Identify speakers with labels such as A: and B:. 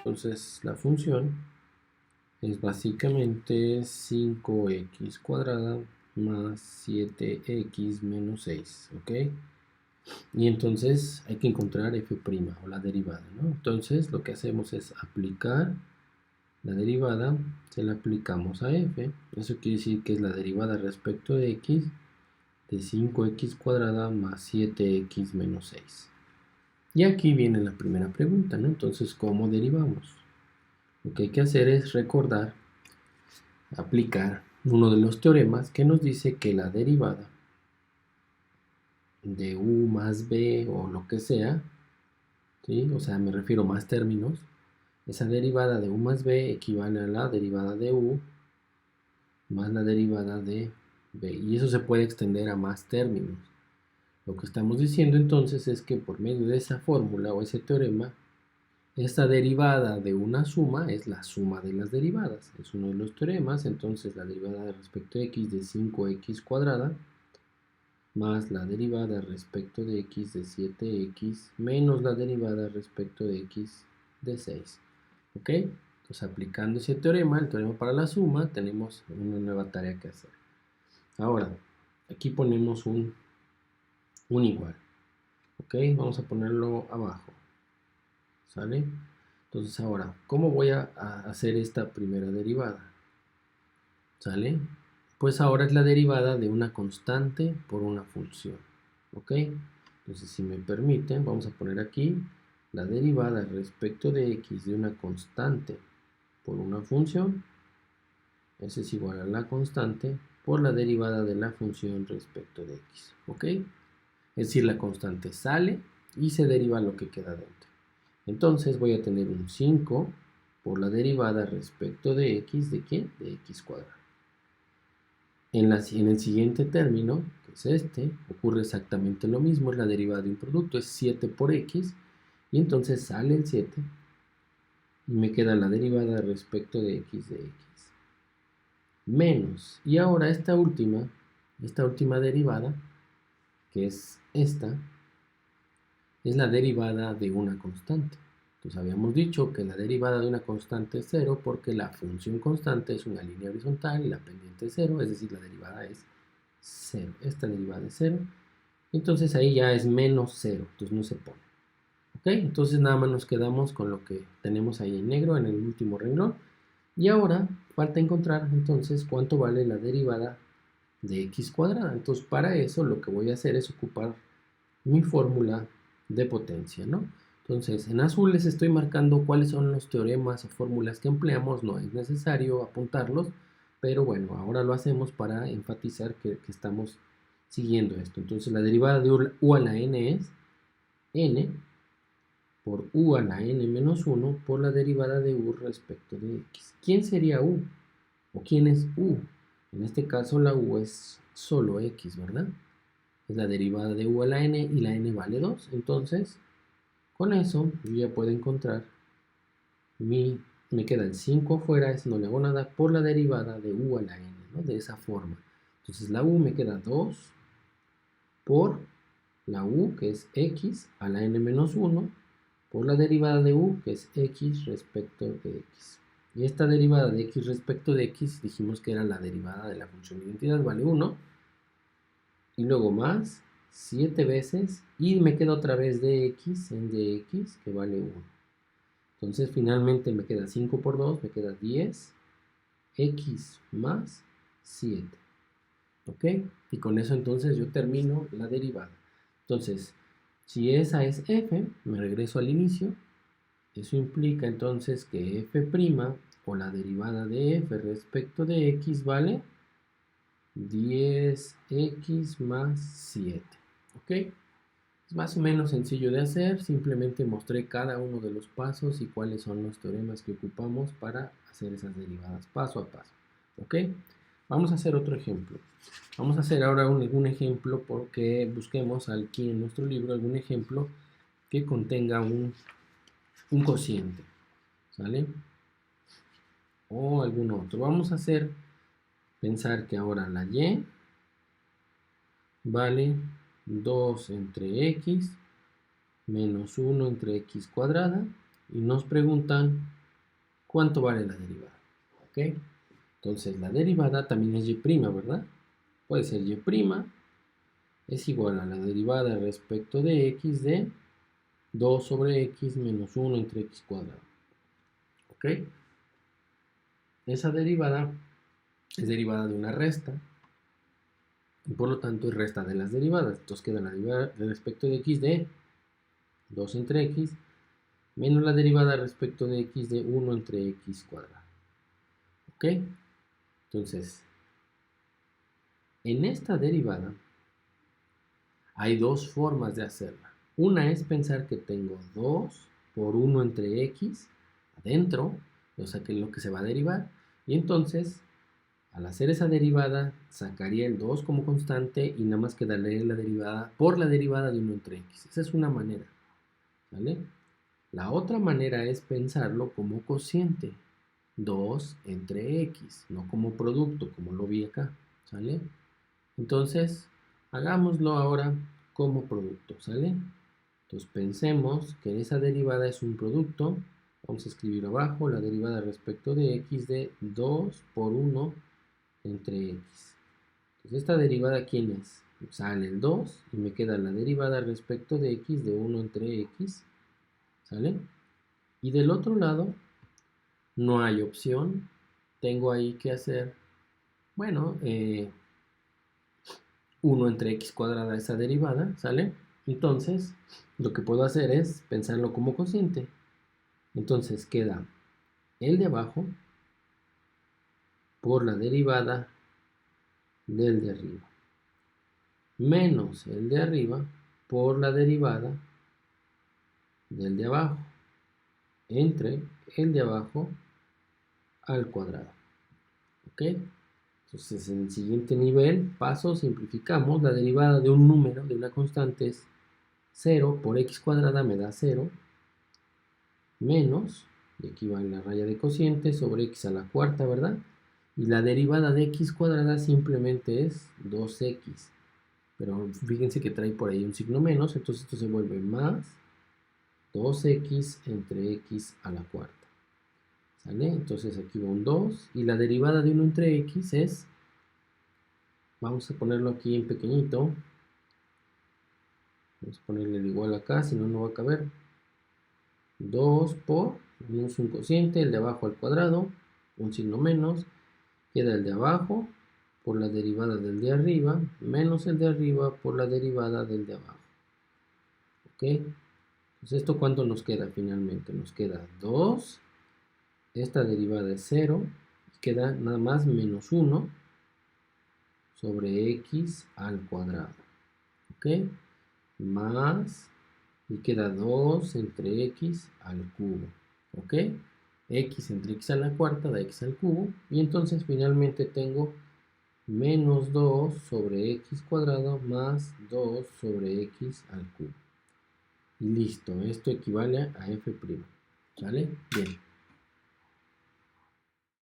A: Entonces la función es básicamente 5x cuadrada más 7x menos 6, ¿ok? Y entonces hay que encontrar f' o la derivada, ¿no? Entonces lo que hacemos es aplicar la derivada, se la aplicamos a f. Eso quiere decir que es la derivada respecto de x de 5x cuadrada más 7x menos 6. Y aquí viene la primera pregunta, ¿no? Entonces, ¿cómo derivamos? Lo que hay que hacer es recordar, aplicar uno de los teoremas que nos dice que la derivada de u más b o lo que sea, ¿sí? O sea, me refiero a más términos, esa derivada de u más b equivale a la derivada de u más la derivada de b. Y eso se puede extender a más términos. Lo que estamos diciendo entonces es que por medio de esa fórmula o ese teorema, esta derivada de una suma es la suma de las derivadas. Es uno de los teoremas. Entonces la derivada respecto de x de 5x cuadrada más la derivada respecto de x de 7x menos la derivada respecto de x de 6. ¿Ok? Entonces aplicando ese teorema, el teorema para la suma, tenemos una nueva tarea que hacer. Ahora, aquí ponemos un igual. ¿Ok? Vamos a ponerlo abajo. ¿Sale? Entonces ahora, ¿cómo voy a hacer esta primera derivada? ¿Sale? Pues ahora es la derivada de una constante por una función. ¿Ok? Entonces si me permiten, vamos a poner aquí la derivada respecto de x de una constante por una función. Eso es igual a la constante por la derivada de la función respecto de x. ¿Ok? Es decir, la constante sale y se deriva lo que queda dentro. Entonces voy a tener un 5 por la derivada respecto de x, ¿de qué? De x cuadrado. En el siguiente término, que es este, ocurre exactamente lo mismo, es la derivada de un producto, es 7 por x, y entonces sale el 7, y me queda la derivada respecto de x, menos, y ahora esta última derivada, que es esta, es la derivada de una constante. Entonces habíamos dicho que la derivada de una constante es 0 porque la función constante es una línea horizontal y la pendiente es 0, es decir, la derivada es 0. Esta derivada es 0. Entonces ahí ya es menos 0, entonces no se pone. ¿Ok? Entonces nada más nos quedamos con lo que tenemos ahí en negro en el último renglón. Y ahora falta encontrar entonces cuánto vale la derivada de x cuadrada. Entonces para eso lo que voy a hacer es ocupar mi fórmula de potencia, ¿no? Entonces, en azul les estoy marcando cuáles son los teoremas o fórmulas que empleamos, no es necesario apuntarlos, pero bueno, ahora lo hacemos para enfatizar que estamos siguiendo esto. Entonces, la derivada de u a la n es n por u a la n menos 1 por la derivada de u respecto de x. ¿Quién sería u? ¿O quién es u? En este caso, la u es solo x, ¿verdad? Es la derivada de u a la n y la n vale 2. Entonces, con eso yo ya puedo encontrar me queda el 5 afuera, eso no le hago nada, por la derivada de u a la n, ¿no? De esa forma. Entonces la u me queda 2 por la u, que es x, a la n menos 1, por la derivada de u, que es x respecto de x. Y esta derivada de x respecto de x dijimos que era la derivada de la función de identidad, vale 1. Y luego más 7 veces y me queda otra vez dx en dx que vale 1. Entonces finalmente me queda 5 por 2, me queda 10 x más 7. ¿Ok? Y con eso entonces yo termino la derivada. Entonces, si esa es f, me regreso al inicio. Eso implica entonces que f' o la derivada de f respecto de x vale 10x más 7. ¿Ok? Es más o menos sencillo de hacer. Simplemente mostré cada uno de los pasos y cuáles son los teoremas que ocupamos para hacer esas derivadas paso a paso. ¿Ok? Vamos a hacer otro ejemplo. Vamos a hacer ahora algún ejemplo porque busquemos aquí en nuestro libro algún ejemplo que contenga un cociente. ¿Sale? O algún otro. Vamos a pensar que ahora la y vale 2 entre x menos 1 entre x cuadrada y nos preguntan ¿cuánto vale la derivada? ¿Ok? Entonces la derivada también es y', ¿verdad? Puede ser y' es igual a la derivada respecto de x de 2 sobre x menos 1 entre x cuadrado. ¿Ok? Esa derivada es derivada de una resta y por lo tanto es resta de las derivadas. Entonces queda la derivada respecto de x de 2 entre x menos la derivada respecto de x de 1 entre x cuadrado. ¿Ok? Entonces, en esta derivada hay dos formas de hacerla. Una es pensar que tengo 2 por 1 entre x adentro, o sea que es lo que se va a derivar, y entonces al hacer esa derivada sacaría el 2 como constante y nada más quedaría la derivada por la derivada de 1 entre x. Esa es una manera, ¿vale? La otra manera es pensarlo como cociente, 2 entre x, no como producto, como lo vi acá, ¿sale? Entonces, hagámoslo ahora como producto, ¿sale? Entonces pensemos que esa derivada es un producto. Vamos a escribir abajo la derivada respecto de x de 2 por 1 entre x. Entonces esta derivada, ¿quién es? Sale el 2 y me queda la derivada respecto de x de 1 entre x, ¿sale? Y del otro lado no hay opción. Tengo ahí que hacer, bueno, 1 entre x cuadrada esa derivada, ¿sale? Entonces, lo que puedo hacer es pensarlo como cociente. Entonces queda el de abajo por la derivada del de arriba, menos el de arriba por la derivada del de abajo, entre el de abajo al cuadrado. ¿Ok? Entonces, en el siguiente nivel, paso, simplificamos. La derivada de un número, de una constante, es 0 por x cuadrada me da 0, menos, y aquí va la raya de cociente, sobre x a la cuarta, ¿verdad? Y la derivada de x cuadrada simplemente es 2x. Pero fíjense que trae por ahí un signo menos, entonces esto se vuelve más 2x entre x a la cuarta. ¿Sale? Entonces aquí va un 2 y la derivada de 1 entre x es, vamos a ponerlo aquí en pequeñito, vamos a ponerle el igual acá, si no, no va a caber, 2 por, tenemos un cociente, el de abajo al cuadrado, un signo menos, queda el de abajo por la derivada del de arriba, menos el de arriba por la derivada del de abajo. ¿Ok? Entonces, ¿esto cuánto nos queda finalmente? Nos queda 2, esta derivada es 0, y queda nada más menos 1 sobre x al cuadrado. ¿Ok? Más, y queda 2 entre x al cubo. ¿Ok? X entre x a la cuarta da x al cubo. Y entonces finalmente tengo menos 2 sobre x cuadrado más 2 sobre x al cubo. Y listo, esto equivale a f'. ¿Sale? Bien.